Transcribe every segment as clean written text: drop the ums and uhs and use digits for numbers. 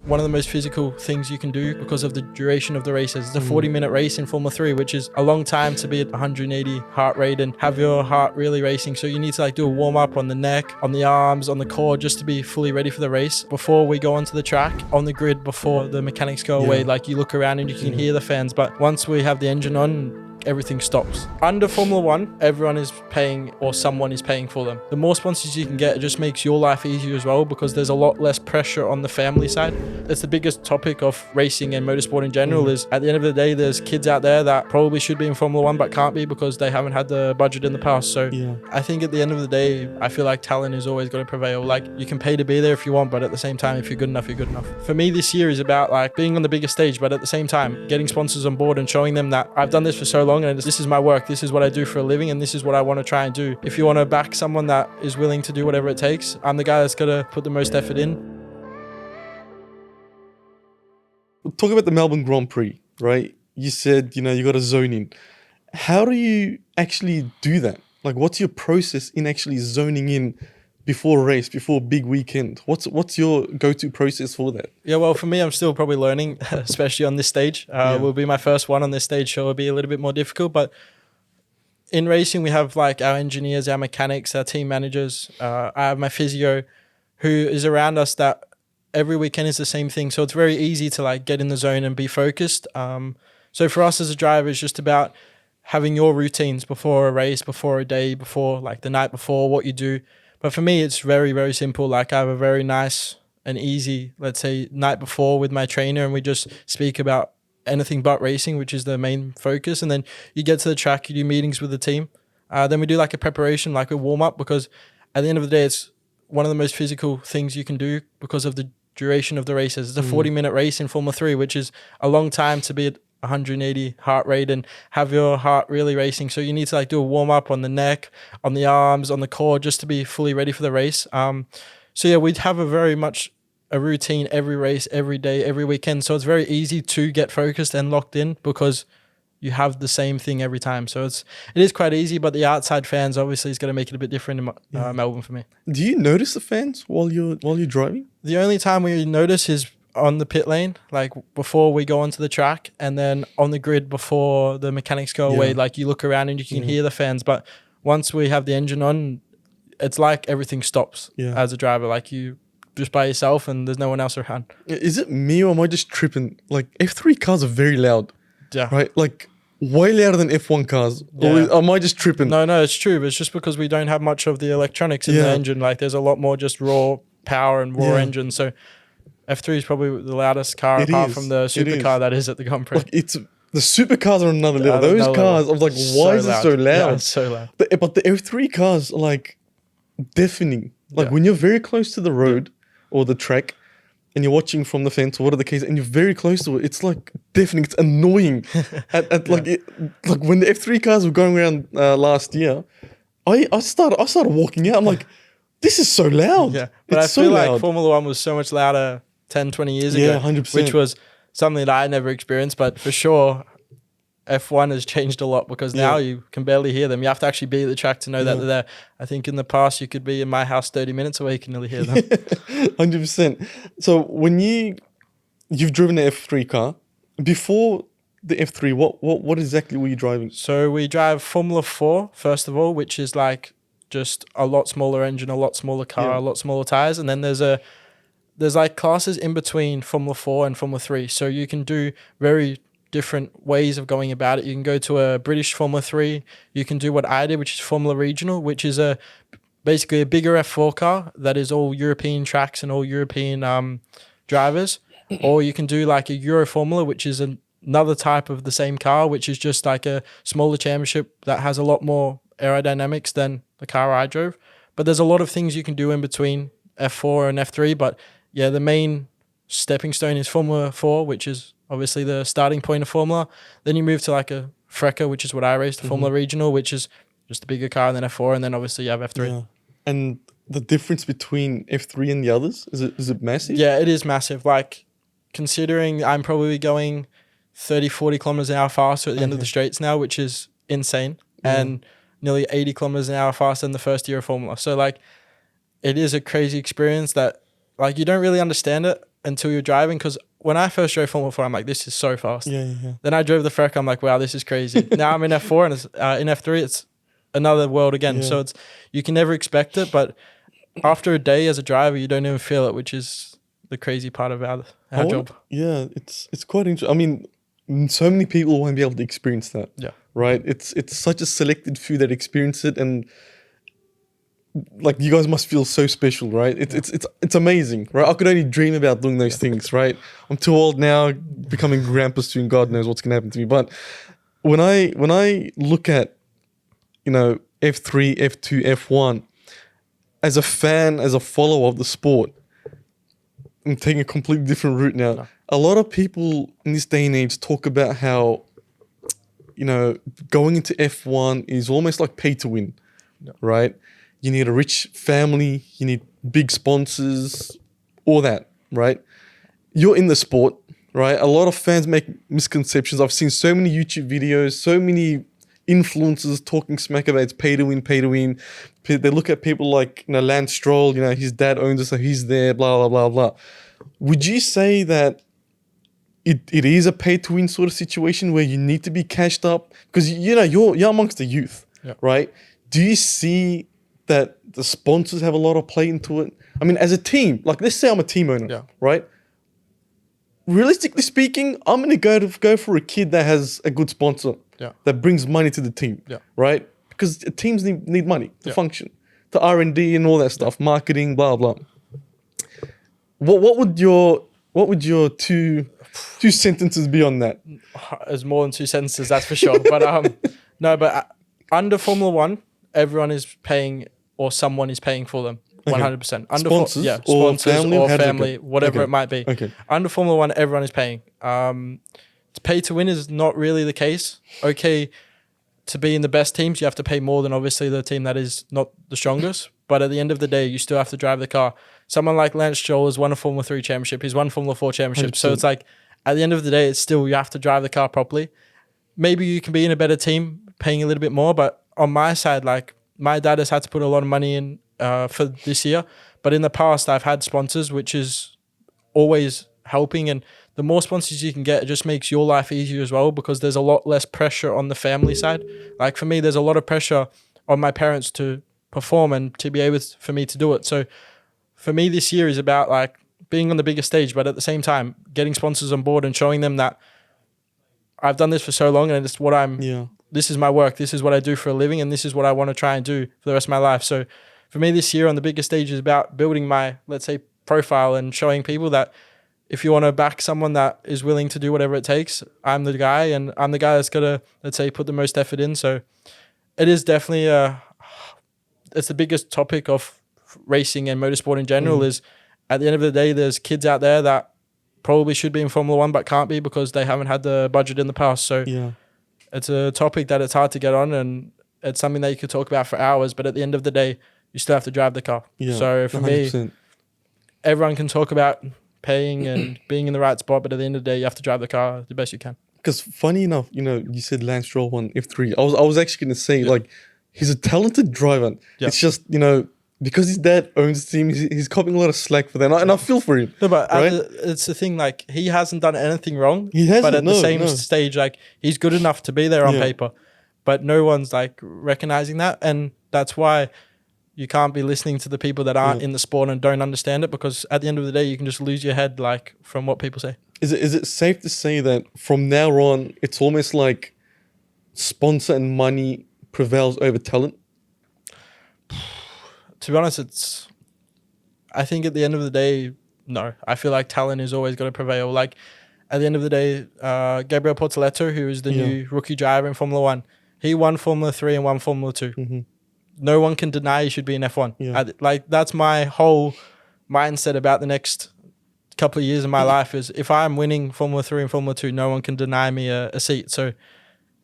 one of the most physical things you can do because of the duration of the races. It's a 40-minute race in Formula 3, which is a long time to be at 180 heart rate and have your heart really racing. So you need to like do a warm-up on the neck, on the arms, on the core, just to be fully ready for the race. Before we go onto the track, on the grid, before the mechanics go away, like you look around and you can hear the fans. But once we have the engine on, everything stops. Under Formula 1, everyone is paying, or someone is paying for them. The more sponsors you can get, it just makes your life easier as well, because there's a lot less pressure on the family side. That's the biggest topic of racing and motorsport in general, is at the end of the day, there's kids out there that probably should be in Formula 1 but can't be because they haven't had the budget in the past. So I think at the end of the day, I feel like talent is always going to prevail. Like, you can pay to be there if you want, but at the same time, if you're good enough, you're good enough. For me, this year is about like being on the biggest stage, but at the same time, getting sponsors on board and showing them that I've done this for so long and this is my work, this is what I do for a living, and this is what I want to try and do. If you want to back someone that is willing to do whatever it takes, I'm the guy that's going to put the most effort in. Talk about the Melbourne Grand Prix, right? You said, you got to zone in. How do you actually do that? Like, what's your process in actually zoning in before a race, before a big weekend? What's your go-to process for that? Yeah, well, for me, I'm still probably learning, especially on this stage. Will be my first one on this stage, so it'll be a little bit more difficult. But in racing, we have like our engineers, our mechanics, our team managers. I have my physio who is around us, that every weekend is the same thing. So it's very easy to like get in the zone and be focused. So for us as a driver, it's just about having your routines before a race, before a day, before like the night before, what you do. But for me, it's very, very simple. Like, I have a very nice and easy, let's say, night before with my trainer, and we just speak about anything but racing, which is the main focus. And then you get to the track, you do meetings with the team. Then we do like a preparation, like a warm up, because at the end of the day, it's one of the most physical things you can do because of the duration of the races. It's a 40-minute race in Formula 3, which is a long time to be at 180 heart rate and have your heart really racing. So you need to like do a warm up on the neck, on the arms, on the core, just to be fully ready for the race. So yeah, we'd have a very much a routine every race, every day, every weekend. So it's very easy to get focused and locked in because you have the same thing every time. So it is quite easy, but the outside fans obviously is going to make it a bit different in Melbourne for me. Do you notice the fans while you're driving? The only time we notice is on the pit lane, like before we go onto the track, and then on the grid before the mechanics go away. Like, you look around and you can hear the fans, but once we have the engine on, it's like everything stops as a driver. Like, you just by yourself and there's no one else around. Is it me or am I just tripping? Like, F3 cars are very loud. Yeah. Right? Like, way louder than F1 cars. Or am I just tripping? No, it's true. But it's just because we don't have much of the electronics in the engine. Like, there's a lot more just raw power and raw engine. So F3 is probably the loudest car apart from the supercar that is at the Grand Prix. Like, the supercars are another level. Those cars, I was like, why is it so loud? Yeah, it's so loud. But the F3 cars are like deafening. Like, when you're very close to the road or the track and you're watching from the fence or whatever the case, and you're very close to it, it's like deafening. It's annoying. Like when the F3 cars were going around last year, I started walking out. I'm like, this is so loud. Yeah, but I feel like Formula 1 was so much louder 10, 20 years ago. Yeah, 100%. Which was something that I never experienced, but for sure, F1 has changed a lot because now you can barely hear them. You have to actually be at the track to know that they're there. I think in the past, you could be in my house 30 minutes away, you can nearly hear them. 100%. So when you've driven an F3 car, before the F3, what exactly were you driving? So we drive Formula 4, first of all, which is like just a lot smaller engine, a lot smaller car, a lot smaller tires. And then there's like classes in between Formula 4 and Formula 3. So you can do very different ways of going about it. You can go to a British Formula 3. You can do what I did, which is Formula Regional, which is basically a bigger F4 car that is all European tracks and all European drivers. Or you can do like a Euro Formula, which is another type of the same car, which is just like a smaller championship that has a lot more aerodynamics than the car I drove. But there's a lot of things you can do in between F4 and F3. But yeah, the main stepping stone is Formula 4, which is obviously the starting point of Formula. Then you move to like a Freca, which is what I raced, Formula Regional, which is just a bigger car, and then F4, and then obviously you have F3. Yeah. And the difference between F3 and the others, is it massive? Yeah, it is massive. Like, considering I'm probably going 30, 40 kilometers an hour faster at the end of the straights now, which is insane, and nearly 80 kilometers an hour faster than the first year of Formula. So like, it is a crazy experience that like you don't really understand it until you're driving. Because when I first drove Formula 4, I'm like, this is so fast. Yeah. Then I drove the Freck. I'm like, wow, this is crazy. Now I'm in F4 and it's, in F3, it's another world again. Yeah. So you can never expect it. But after a day as a driver, you don't even feel it, which is the crazy part of our job. Yeah, it's quite interesting. I mean, so many people won't be able to experience that. Yeah. Right? It's such a selected few that experience it, and like you guys must feel so special, right? It's amazing, right? I could only dream about doing those things, right? I'm too old now, becoming grandpa soon. God knows what's gonna happen to me. But when I look at, you know, F3, F2, F1, as a fan, as a follower of the sport, I'm taking a completely different route now. No. A lot of people in this day and age talk about how, you know, going into F1 is almost like pay to win, right? You need a rich family, you need big sponsors, all that, right? You're in the sport, right? A lot of fans make misconceptions. I've seen so many YouTube videos, so many influencers talking smack about it's pay to win, pay to win. They look at people like, you know, Lance Stroll, you know, his dad owns it, so he's there, blah, blah, blah, blah. Would you say that it is a pay to win sort of situation where you need to be cashed up? Because, you know, you're amongst the youth, right? Do you see that the sponsors have a lot of play into it? I mean, as a team, like let's say I'm a team owner, right? Realistically speaking, I'm going to go for a kid that has a good sponsor, that brings money to the team, right? Because teams need money to function, to R&D and all that stuff, marketing, blah, blah. What would your two sentences be on that? There's more than two sentences, that's for sure. But no, but under Formula One, everyone is paying, or someone is paying for them, 100%. Under sponsors, sponsors or family, whatever Okay. it might be. Okay. Under Formula One, everyone is paying. To pay to win is not really the case. Okay, to be in the best teams, you have to pay more than obviously the team that is not the strongest. But at the end of the day, you still have to drive the car. Someone like Lance Stroll has won a Formula 3 championship. He's won Formula 4 championship. 100%. So it's like, at the end of the day, it's still, you have to drive the car properly. Maybe you can be in a better team paying a little bit more. But on my side, like my dad has had to put a lot of money in for this year. But in the past, I've had sponsors, which is always helping. And the more sponsors you can get, it just makes your life easier as well, because there's a lot less pressure on the family side. Like for me, there's a lot of pressure on my parents to perform and to be able for me to do it. So for me, this year is about like being on the biggest stage, but at the same time, getting sponsors on board and showing them that I've done this for so long and it's what this is my work. This is what I do for a living. And this is what I want to try and do for the rest of my life. So for me this year on the biggest stage is about building my, let's say, profile and showing people that if you want to back someone that is willing to do whatever it takes, I'm the guy, and I'm the guy that's going to, let's say, put the most effort in. So it is definitely it's the biggest topic of racing and motorsport in general is at the end of the day, there's kids out there that probably should be in Formula One but can't be because they haven't had the budget in the past. So it's a topic that it's hard to get on, and it's something that you could talk about for hours, but at the end of the day, you still have to drive the car. So for 100%. Me, everyone can talk about paying and being in the right spot, but at the end of the day, you have to drive the car the best you can. Because funny enough, you know, you said Lance Stroll won F3. I was actually going to say, like, he's a talented driver. It's just, you know, because his dad owns the team, he's copying a lot of slack for that. And I feel for him. No, but right? It's the thing, like, he hasn't done anything wrong. He hasn't, but at the same stage, like, he's good enough to be there on paper. But no one's, like, recognizing that. And that's why you can't be listening to the people that aren't in the sport and don't understand it, because at the end of the day, you can just lose your head, like, from what people say. Is it safe to say that from now on, it's almost like sponsor and money prevails over talent? To be honest, I think at the end of the day, no. I feel like talent is always going to prevail. Like, at the end of the day, Gabriel Portoletto, who is the new rookie driver in Formula 1, he won Formula 3 and won Formula 2. Mm-hmm. No one can deny he should be in F1. Like, that's my whole mindset about the next couple of years of my life is if I'm winning Formula 3 and Formula 2, no one can deny me a seat. So,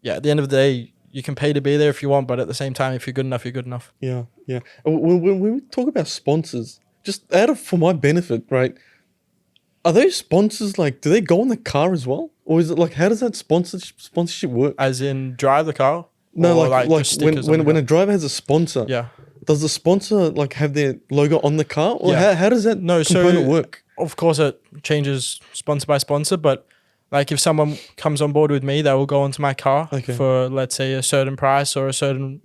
yeah, at the end of the day, you can pay to be there if you want, but at the same time, if you're good enough, you're good enough. Yeah. When we talk about sponsors, just for my benefit, right? Are those sponsors, like, do they go on the car as well? Or is it like, how does that sponsorship work? As in drive the car? No, like when a driver has a sponsor, does the sponsor like have their logo on the car, or how does that component work? of course, it changes sponsor by sponsor, but like if someone comes on board with me, they will go onto my car for, let's say, a certain price or a certain,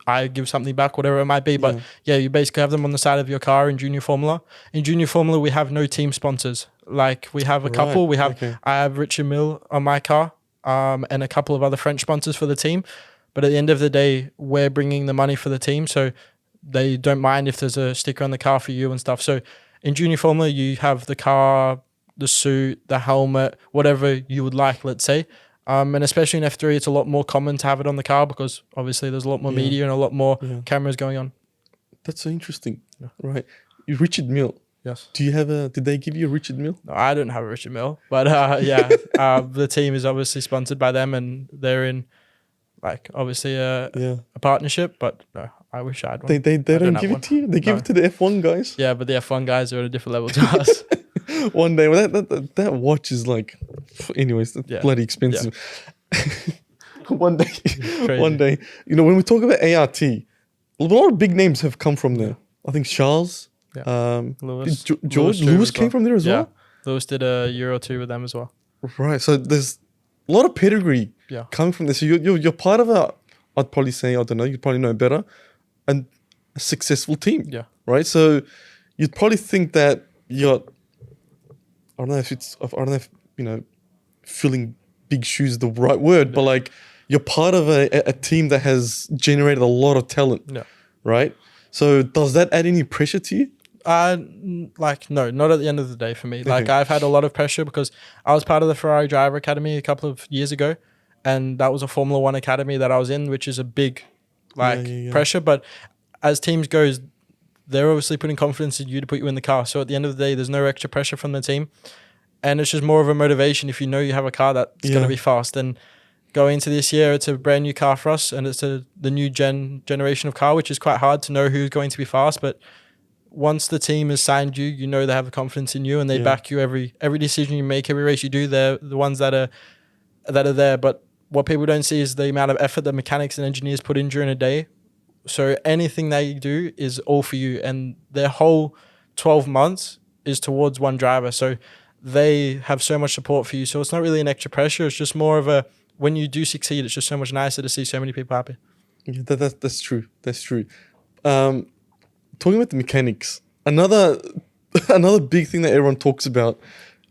I give something back, whatever it might be. But yeah, you basically have them on the side of your car in Junior Formula. In Junior Formula, we have no team sponsors. Like we have a couple. We have I have Richard Mille on my car, and a couple of other French sponsors for the team. But at the end of the day, we're bringing the money for the team, so they don't mind if there's a sticker on the car for you and stuff. So in Junior Formula, you have the car, the suit, the helmet, whatever you would like, let's say. And especially in F3, it's a lot more common to have it on the car because obviously there's a lot more media and a lot more cameras going on. That's so interesting. Right. Richard Mille. Yes. Do you have did they give you a Richard Mille? No, I don't have a Richard Mille, but the team is obviously sponsored by them and they're in like obviously a partnership, but no, I wish I had one. They don't give it to you? They give it to the F1 guys? Yeah, but the F1 guys are at a different level to us. One day, well, that watch is like, anyways, bloody expensive. Yeah. one day, when we talk about ART, a lot of big names have come from there. I think Charles, Lewis, Lewis came from there as well. Lewis did a year or two with them as well. Right, so there's a lot of pedigree coming from this. So you're part of I'd probably say, I don't know, you'd probably know better, and a successful team. Yeah. Right, so you'd probably think that you're. I don't know if filling big shoes is the right word, but like you're part of a team that has generated a lot of talent, right? So does that add any pressure to you? No, not at the end of the day for me. Like I've had a lot of pressure because I was part of the Ferrari Driver Academy a couple of years ago, and that was a Formula One academy that I was in, which is a big pressure. But as teams goes, they're obviously putting confidence in you to put you in the car. So at the end of the day, there's no extra pressure from the team. And it's just more of a motivation if you know you have a car that's going to be fast. And going into this year, it's a brand new car for us. And it's the new generation of car, which is quite hard to know who's going to be fast. But once the team has signed you, you know they have the confidence in you and they back you every decision you make, every race you do. They're the ones that are there. But what people don't see is the amount of effort that mechanics and engineers put in during a day. So anything they do is all for you, and their whole 12 months is towards one driver. So they have so much support for you. So it's not really an extra pressure. It's just more of a, when you do succeed, it's just so much nicer to see so many people happy. Yeah, that's true. That's true. Talking about the mechanics, another big thing that everyone talks about,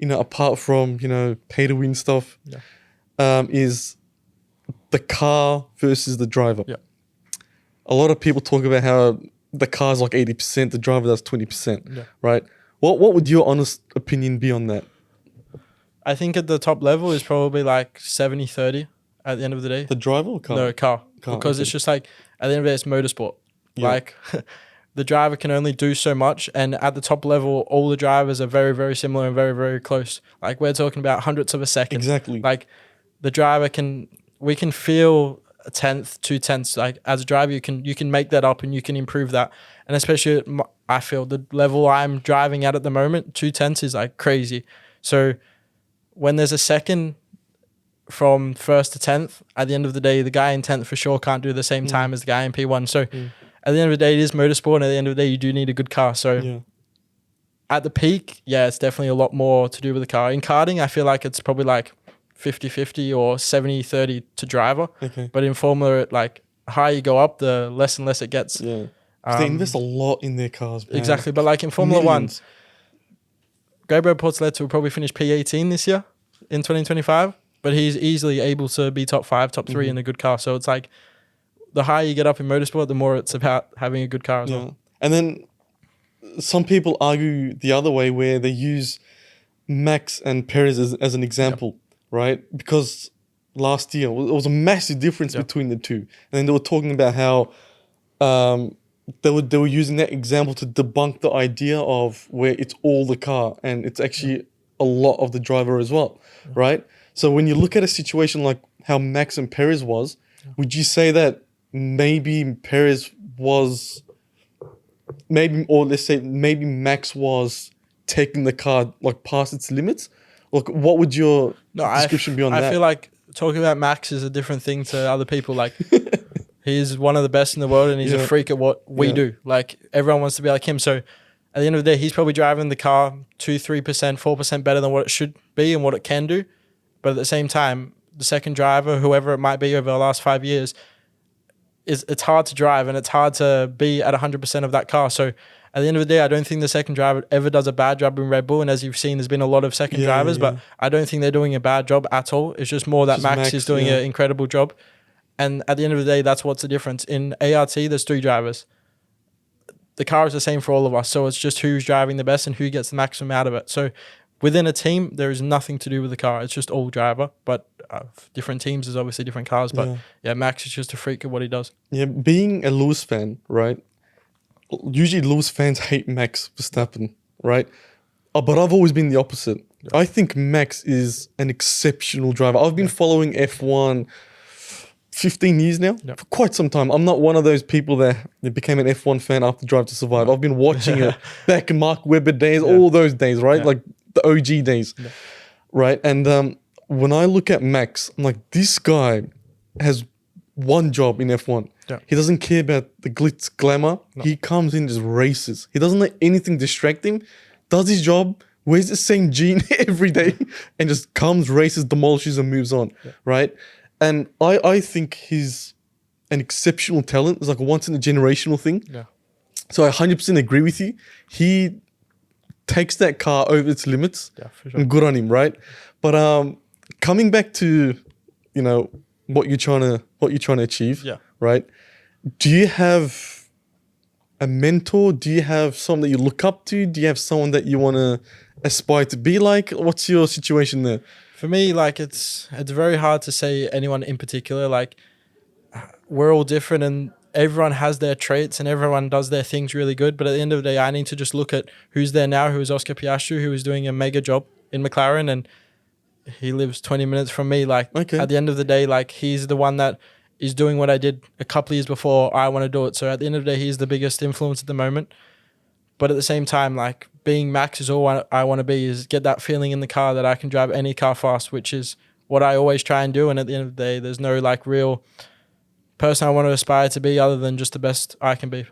apart from, pay to win stuff, is the car versus the driver. Yeah. A lot of people talk about how the car's like 80%, the driver does 20%, right? What would your honest opinion be on that? I think at the top level is probably like 70-30 at the end of the day. The driver or car? No, car. Because it's just like, at the end of the day, it's motorsport. Yeah. Like, the driver can only do so much. And at the top level, all the drivers are very, very similar and very, very close. Like, we're talking about hundredths of a second. Exactly. Like, the driver we can feel a tenth, 2 tenths. Like as a driver, you can make that up and you can improve that. And especially, I feel the level I'm driving at the moment, 2 tenths is like crazy. So when there's a second from first to 10th, at the end of the day, the guy in 10th for sure can't do the same time as the guy in P1. So at the end of the day, it is motorsport. And at the end of the day, you do need a good car. So at the peak, it's definitely a lot more to do with the car. In karting, I feel like it's probably like 50-50 or 70-30 to driver. Okay. But in Formula, like the higher you go up, the less and less it gets. Yeah. They invest a lot in their cars, man. Exactly. But like in Formula Millions. 1, Gabriel Portoletto will probably finish P18 this year in 2025. But he's easily able to be top 5, top 3 in a good car. So it's like the higher you get up in motorsport, the more it's about having a good car as well. And then some people argue the other way where they use Max and Perez as an example. Right? Because last year, it was a massive difference between the two. And then they were talking about how they were using that example to debunk the idea of where it's all the car and it's actually a lot of the driver as well, right? So when you look at a situation like how Max and Perez was, would you say that maybe Perez was maybe Max was taking the car like past its limits? Look, what would your description be on that? I feel like talking about Max is a different thing to other people. Like, he's one of the best in the world and he's a freak at what we do. Like, everyone wants to be like him. So at the end of the day, he's probably driving the car 2%, 3%, 4% better than what it should be and what it can do. But at the same time, the second driver, whoever it might be over the last 5 years, it's hard to drive and it's hard to be at 100% of that car. So at the end of the day, I don't think the second driver ever does a bad job in Red Bull. And as you've seen, there's been a lot of second drivers, but I don't think they're doing a bad job at all. It's just more that Max is doing an incredible job. And at the end of the day, that's what's the difference. In ART, there's 3 drivers. The car is the same for all of us. So it's just who's driving the best and who gets the maximum out of it. So within a team, there is nothing to do with the car. It's just all driver. But different teams, there's obviously different cars. But Max is just a freak at what he does. Yeah, being a Lewis fan, right? Usually Lewis fans hate Max Verstappen, right? But I've always been the opposite. I think Max is an exceptional driver. I've been following F1 15 years now, for quite some time. I'm not one of those people that became an F1 fan after Drive to Survive. I've been watching it back in Mark Webber days, all those days, right? Like the OG days, right? And when I look at Max, I'm like, this guy has one job in F1. He doesn't care about the glitz glamour. He comes in, just races. He doesn't let anything distract him, does his job, wears the same jean every day, and just comes, races, demolishes, and moves on, right? And I think he's an exceptional talent. It's like a once in a generational thing. So I 100% agree with you. He takes that car over its limits. For sure. And good on him, right? But coming back to, you know, what you're trying to achieve, right? Do you have a mentor? Do you have someone that you look up to? Do you have someone that you want to aspire to be like? What's your situation there? For me, like it's very hard to say anyone in particular. Like we're all different and everyone has their traits and everyone does their things really good. But at the end of the day, I need to just look at who's there now, who is Oscar Piastri, who is doing a mega job in McLaren, and he lives 20 minutes from me. Like at the end of the day, like he's the one that is doing what I did a couple of years before I want to do it. So at the end of the day, he's the biggest influence at the moment. But at the same time, like being Max is all I want to be, is get that feeling in the car that I can drive any car fast, which is what I always try and do. And at the end of the day, there's no like real person I want to aspire to be other than just the best I can be.